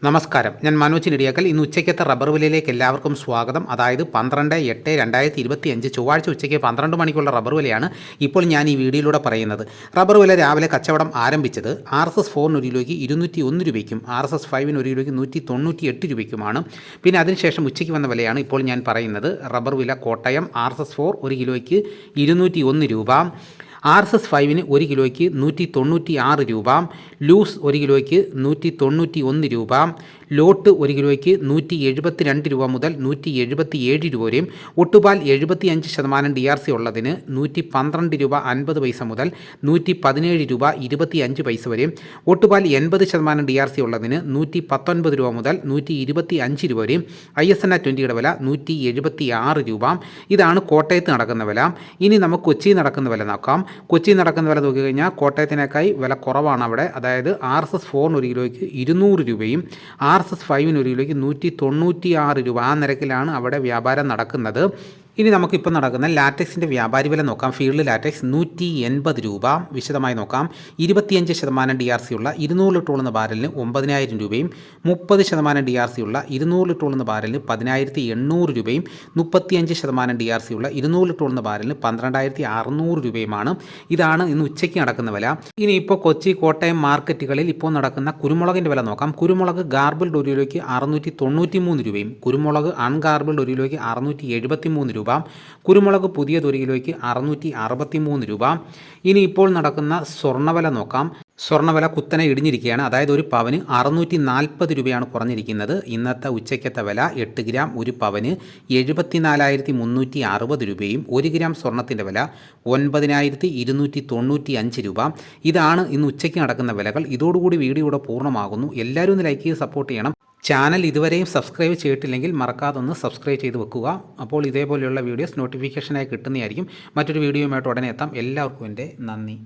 നമസ്കാരം, ഞാൻ മനോജ് നെടിയാക്കൽ. ഇന്ന് ഉച്ചയ്ക്കത്തെ റബ്ബർ വിലയിലേക്ക് എല്ലാവർക്കും സ്വാഗതം. അതായത് 12/8/2025 ചൊവ്വാഴ്ച ഉച്ചയ്ക്ക് 12 മണിക്കുള്ള റബ്ബർ വിലയാണ് ഇപ്പോൾ ഞാൻ ഈ വീഡിയോയിലൂടെ പറയുന്നത്. റബ്ബർ വില രാവിലെ കച്ചവടം ആരംഭിച്ചത് RSS 4 ഒരു കിലോയ്ക്ക് 201 രൂപയ്ക്കും RSS 5 ഒരു കിലോയ്ക്ക് 198 രൂപയ്ക്കുമാണ്. പിന്നെ അതിനുശേഷം ഉച്ചയ്ക്ക് വന്ന വിലയാണ് ഇപ്പോൾ ഞാൻ പറയുന്നത്. റബ്ബർ വില കോട്ടയം RSS 4 ഒരു കിലോയ്ക്ക് 201 രൂപ, RSS 5 1 കിലോയ്ക്ക് 196 രൂപ, ലൂസ് 1 കിലോയ്ക്ക് 191 രൂപ, ലോട്ട് 1 കിലോയ്ക്ക് 172 രൂപ മുതൽ 177 രൂപ വരെയും, ഒട്ടുപാൽ 75% DRC ഉള്ളതിന് 112 രൂപ 50 പൈസ മുതൽ 117 രൂപ 25 പൈസ വരെയും, ഒട്ടുപാൽ 80% DRC ഉള്ളതിന് 119 രൂപ മുതൽ 125 രൂപ വരെയും, ISNA 20യുടെ വില 176 രൂപ. ഇതാണ് കോട്ടയത്ത് നടക്കുന്ന വില. ഇനി നമുക്ക് കൊച്ചിയിൽ നടക്കുന്ന വില നോക്കാം. കൊച്ചിയിൽ നടക്കുന്ന വില നോക്കിക്കഴിഞ്ഞാൽ കോട്ടയത്തിനേക്കായി വില കുറവാണ് അവിടെ. അതായത് RSS 4 ഒരു കിലോയ്ക്ക് 200 രൂപയും RSS 5 ഒരു കിലോയ്ക്ക് 196 രൂപ. ആ നിരക്കിലാണ് അവിടെ വ്യാപാരം നടക്കുന്നത്. ഇനി നമുക്കിപ്പോൾ നടക്കുന്ന ലാറ്റക്സിൻ്റെ വ്യാപാരി വില നോക്കാം. ഫീൽഡ് ലാറ്റക്സ് 180 രൂപ. വിശദമായി നോക്കാം. 25% DRC ഉള്ള 200 ലിറ്റർ ഉള്ള ബാരലിന് 9000 രൂപയും, 30% DRC ഉള്ള 200 ലിറ്റർ ഉള്ള ബാരലിന് 10800 രൂപയും, 35% DRC ഉള്ള 200 ലിറ്റർ ഉള്ള ബാരലിന് 12600 രൂപയുമാണ്. ഇതാണ് ഇന്ന് ഉച്ചയ്ക്ക് നടക്കുന്ന വില. ഇനിയിപ്പോൾ കൊച്ചി, കോട്ടയം മാർക്കറ്റുകളിൽ ഇപ്പോൾ നടക്കുന്ന കുരുമുളകിൻ്റെ വില നോക്കാം. കുരുമുളക് ഗാർബിൾഡ് ഒരു കിലോയ്ക്ക് 693 രൂപയും, കുരുമുളക് അൺഗാർബിൾഡ് ഒരു കിലോയ്ക്ക് 673 രൂപ, കുരുമുളക് പുതിയത് 1 കിലോയ്ക്ക് 663 രൂപ. ഇനി ഇപ്പോൾ നടക്കുന്ന സ്വർണ്ണവില നോക്കാം. സ്വർണ്ണവില കുത്തനെ ഇടിഞ്ഞിരിക്കുകയാണ്. അതായത് ഒരു പവന് 640 രൂപയാണ് കുറഞ്ഞിരിക്കുന്നത്. ഇന്നത്തെ ഉച്ചയ്ക്കത്തെ വില 8 ഗ്രാം ഒരു പവന് 74,360 രൂപയും, 1 ഗ്രാം സ്വർണ്ണത്തിൻ്റെ വില 9295 രൂപ. ഇതാണ് ഇന്ന് ഉച്ചയ്ക്ക് നടക്കുന്ന വിലകൾ. ഇതോടുകൂടി വീഡിയോ ഇവിടെ പൂർണ്ണമാകുന്നു. എല്ലാവരും ഒന്ന് ലൈക്ക് ചെയ്ത് സപ്പോർട്ട് ചെയ്യണം. ചാനൽ ഇതുവരെയും സബ്സ്ക്രൈബ് ചെയ്തിട്ടില്ലെങ്കിൽ മറക്കാതെ ഒന്ന് സബ്സ്ക്രൈബ് ചെയ്ത് വെക്കുക. അപ്പോൾ ഇതേപോലെയുള്ള വീഡിയോസ് നോട്ടിഫിക്കേഷനായി കിട്ടുന്നതായിരിക്കും. മറ്റൊരു വീഡിയോയുമായിട്ട് ഉടനെ എത്താം. എല്ലാവർക്കും എൻ്റെ നന്ദി.